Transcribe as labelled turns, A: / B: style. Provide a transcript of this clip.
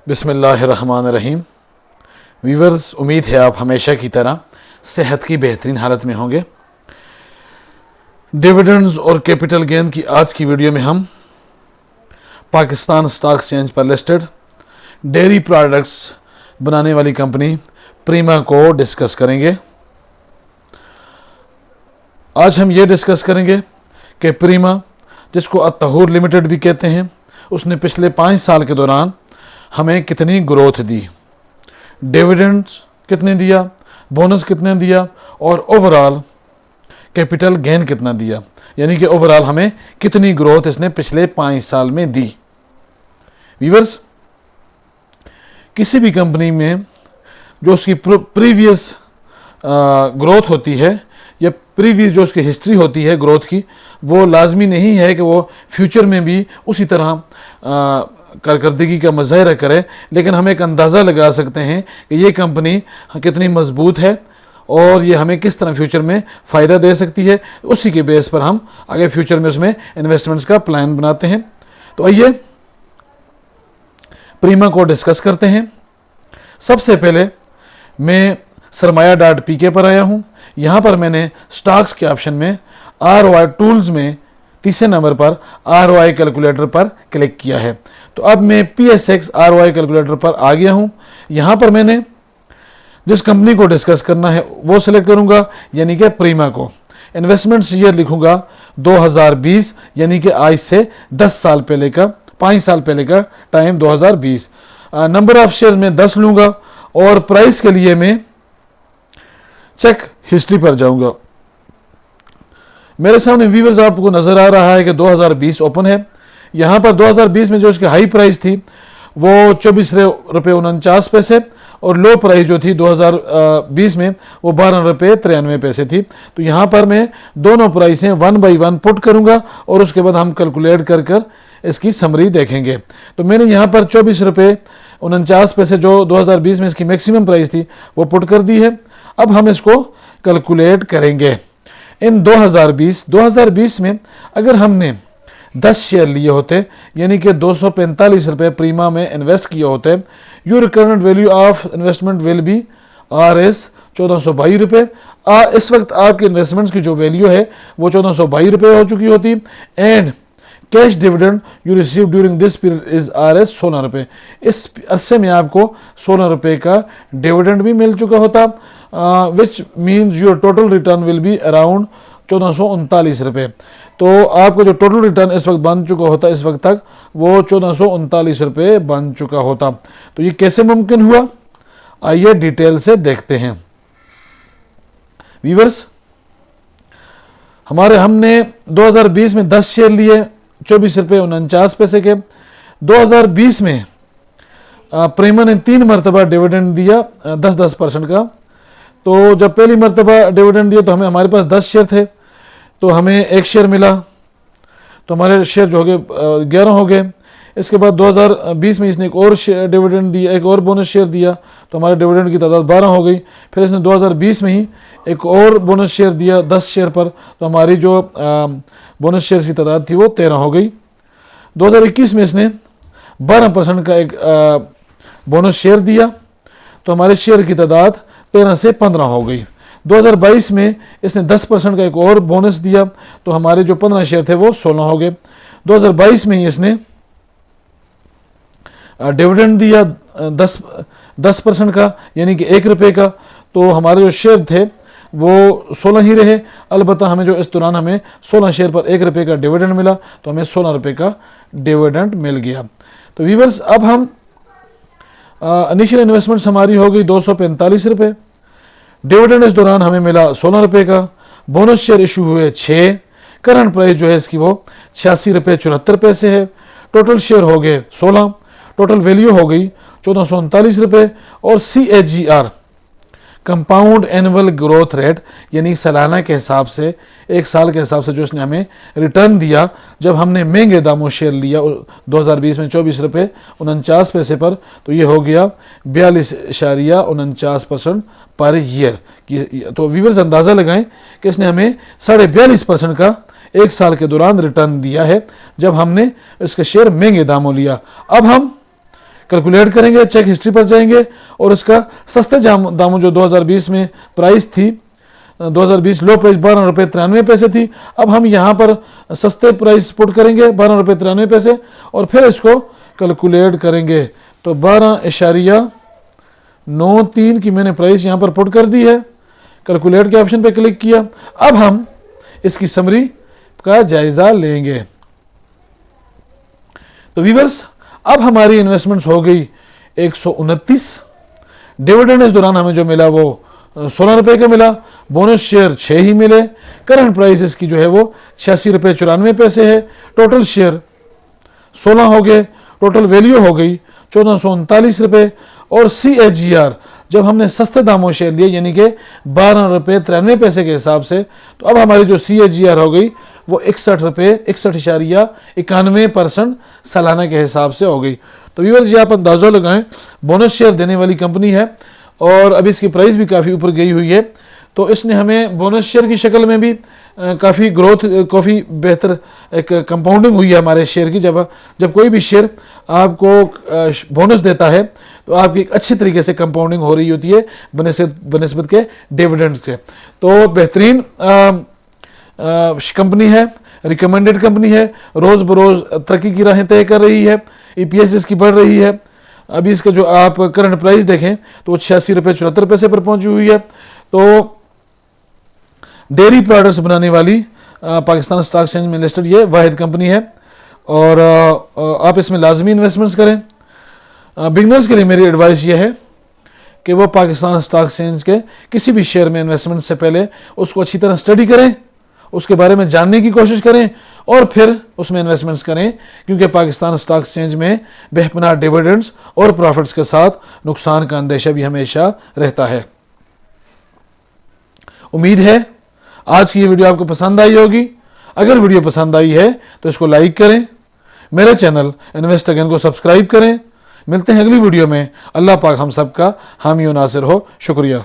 A: बिस्मिल्लाहिर्रहमानिर्रहीम। वीवर्स, उम्मीद है आप हमेशा की तरह सेहत की बेहतरीन हालत में होंगे। डिविडेंड्स और कैपिटल गेन की आज की वीडियो में हम पाकिस्तान स्टॉक एक्सचेंज पर लिस्टेड डेयरी प्रोडक्ट्स बनाने वाली कंपनी प्रीमा को डिस्कस करेंगे। आज हम ये डिस्कस करेंगे कि प्रीमा, जिसको अत्तहूर लिमिटेड भी कहते हैं, उसने पिछले 5 साल के दौरान हमें कितनी ग्रोथ दी, डिविडेंड्स कितने दिया, बोनस कितने दिया और ओवरऑल कैपिटल गेन कितना दिया, यानी कि ओवरऑल हमें कितनी ग्रोथ इसने पिछले 5 साल में दी। व्यूअर्स, किसी भी कंपनी में जो उसकी प्रीवियस ग्रोथ होती है या प्रीवियस जो उसकी हिस्ट्री होती है ग्रोथ की, वो लाजमी नहीं है कि वो फ्यूचर में भी उसी तरह कारकर्दगी का मुजाहरा करे, लेकिन हम एक अंदाज़ा लगा सकते हैं कि ये कंपनी कितनी मजबूत है और ये हमें किस तरह फ्यूचर में फ़ायदा दे सकती है। उसी के बेस पर हम आगे फ्यूचर में उसमें इन्वेस्टमेंट्स का प्लान बनाते हैं। तो आइए प्रीमा को डिस्कस करते हैं। सबसे पहले मैं सरमाया.pk पर आया हूँ। यहाँ पर मैंने स्टॉक्स के ऑप्शन में ROI टूल्स में तीसरे नंबर पर ROI कैलकुलेटर पर क्लिक किया है। तो अब मैं PSX ROI कैलकुलेटर पर आ गया हूँ। यहाँ पर मैंने जिस कंपनी को डिस्कस करना है वो सिलेक्ट करूँगा, यानी कि प्रीमा को। इन्वेस्टमेंट्स ईयर लिखूँगा 2020, यानी कि आज से 10 साल पहले का, 5 साल पहले का टाइम 2020। नंबर ऑफ शेयर में 10 लूँगा और प्राइस के लिए मैं चेक हिस्ट्री पर जाऊँगा। मेरे सामने व्यूअर्स आपको नज़र आ रहा है कि 2020 ओपन है। यहाँ पर 2020 में जो इसकी हाई प्राइस थी वो 24 रुपये 49 पैसे और लो प्राइस जो थी 2020 में वो 12 रुपये 93 पैसे थी। तो यहाँ पर मैं दोनों प्राइसें 1 बाई 1 पुट करूँगा और उसके बाद हम कैलकुलेट कर कर इसकी समरी देखेंगे। तो मैंने यहाँ पर 24 रुपये 49 पैसे जो 2020 में इसकी मैक्सिमम प्राइस थी वो पुट कर दी है। अब हम इसको कैलकुलेट करेंगे। इन 2020 में अगर हमने 10 शेयर लिए होते, यानी कि 245 रुपये प्रीमा में इन्वेस्ट किए होते, your current value of investment will be RS 1422 रुपये। इस वक्त आपके इन्वेस्टमेंट्स की जो वैल्यू है वो 1422 रुपये हो चुकी होती and cash dividend you receive during this period is RS 16 रुपये। इस अरसे में आपको 16 रुपये का डिविडेंड भी मिल चुका होता, which means your total return will be around 1439 रुपये। तो आपको जो टोटल रिटर्न इस वक्त बन चुका होता, इस वक्त तक वो 1439 रुपये बन चुका होता। तो ये कैसे मुमकिन हुआ, आइए डिटेल से देखते हैं। व्यूअर्स, हमने 2020 में 10 शेयर लिए 24 रुपये 49 पैसे के। 2020 में प्रीमा ने 3 मरतबा डिविडेंड दिया 10% का। तो जब पहली मरतबा डिविडेंड दिया तो हमारे पास 10 शेयर थे, तो हमें 1 शेयर मिला, तो हमारे शेयर जो हो गए 11 हो गए। इसके बाद 2020 में इसने एक और डिविडेंड दिया, एक और बोनस शेयर दिया, तो हमारे डिविडेंड की तादाद 12 हो गई। फिर इसने 2020 में ही एक और बोनस शेयर दिया 10 शेयर पर, तो हमारी जो बोनस शेयर की तादाद थी वो 13 हो गई। 2021 में इसने 12% का एक बोनस शेयर दिया, तो हमारे शेयर की तादाद 13 से 15 हो गई। 2022 में इसने 10% का एक और बोनस दिया, तो हमारे जो 15 शेयर थे वो 16 हो गए। 2022 में ही इसने डिविडेंड दिया 10% का, यानी कि 1 रुपये का, तो हमारे जो शेयर थे वो 16 ही रहे। अलबत्ता हमें जो इस दौरान हमें 16 शेयर पर 1 रुपये का डिविडेंड मिला, तो हमें 16 रुपये का डिविडेंड मिल गया। तो व्यूअर्स, अब हम इनिशियल इन्वेस्टमेंट्स हमारी हो गई 245 रुपये। डिविडेंड इस दौरान हमें मिला 16 रुपये का। बोनस शेयर इशू हुए 6। करंट प्राइस जो है इसकी वो 86 रुपये 74 पैसे है। टोटल शेयर हो गए 16। टोटल वैल्यू हो गई 1439 रुपये। और CAGR compound annual growth rate, यानी सालाना के हिसाब से, 1 साल के हिसाब से जो इसने हमें रिटर्न दिया जब हमने महंगे दामों शेयर लिया 2020 में 24 रुपये 49 पैसे पर, तो ये हो गया 42.49% पर ईयर। तो व्यूअर्स अंदाज़ा लगाएं कि इसने हमें 42.5% का 1 साल के दौरान रिटर्न दिया है जब हमने इसके शेयर महंगे दामों लिया। अब हम कैलकुलेट करेंगे, चेक हिस्ट्री पर जाएंगे और इसका सस्ते दामों जो 2020 में प्राइस थी, 2020 लो प्राइस 12 रुपये 93 पैसे थी, अब हम यहाँ पर सस्ते प्राइस पुट करेंगे 12 रुपये 93 पैसे और फिर इसको कैलकुलेट करेंगे। तो 12.93 की मैंने प्राइस यहाँ पर पुट कर दी है, कैलकुलेट के ऑप्शन पे क्लिक किया। अब हम इसकी समरी का जायजा लेंगे। तो व्यूअर्स, अब हमारी इन्वेस्टमेंट्स हो गई 129। डिविडेंड इस दौरान हमें जो मिला वो 16 रुपए का मिला, बोनस शेयर 6 ही मिले, करंट प्राइस इसकी जो है वो 86 रुपये 94 पैसे है, टोटल शेयर 16 हो गए, टोटल वैल्यू हो गई 1439 रुपये। और CAGR जब हमने सस्ते दामों शेयर लिए यानी कि 12 रुपये 93 पैसे के हिसाब से, तो अब हमारी जो CAGR हो गई वो 61.91% सालाना के हिसाब से हो गई। तो व्यूअर्स, ये आप अंदाज़ा लगाएं, बोनस शेयर देने वाली कंपनी है और अभी इसकी प्राइस भी काफ़ी ऊपर गई हुई है, तो इसने हमें बोनस शेयर की शक्ल में भी काफ़ी ग्रोथ, काफ़ी बेहतर एक कंपाउंडिंग हुई है हमारे शेयर की। जब कोई भी शेयर आपको बोनस देता है तो आपकी एक अच्छी तरीके से कंपाउंडिंग हो रही होती है बनिस्बत के डिविडेंड के। तो बेहतरीन कंपनी है, रिकमेंडेड कंपनी है, रोज़ बरोज़ तरक्की की राहें तय कर रही है, EPS इसकी बढ़ रही है। अभी इसका जो आप करंट प्राइस देखें तो 86 रुपये 74 पैसे पर पहुंची हुई है। तो डेयरी प्रोडक्ट्स बनाने वाली पाकिस्तान स्टॉक एक्सचेंज में लिस्टेड ये वाहिद कंपनी है और आप इसमें लाजमी इन्वेस्टमेंट्स करें। बिगनर्स के लिए मेरी एडवाइस ये है कि वो पाकिस्तान स्टॉक एक्सचेंज के किसी भी शेयर में इन्वेस्टमेंट से पहले उसको अच्छी तरह स्टडी करें, उसके बारे में जानने की कोशिश करें और फिर उसमें इन्वेस्टमेंट्स करें, क्योंकि पाकिस्तान स्टॉक एक्सचेंज में बेपनाह डिविडेंड्स और प्रॉफिट्स के साथ नुकसान का अंदेशा भी हमेशा रहता है। उम्मीद है आज की ये वीडियो आपको पसंद आई होगी। अगर वीडियो पसंद आई है तो इसको लाइक करें, मेरे चैनल इन्वेस्ट अगेन को सब्सक्राइब करें। मिलते हैं अगली वीडियो में। अल्लाह पाक हम सब का हामी और नासिर हो। शुक्रिया।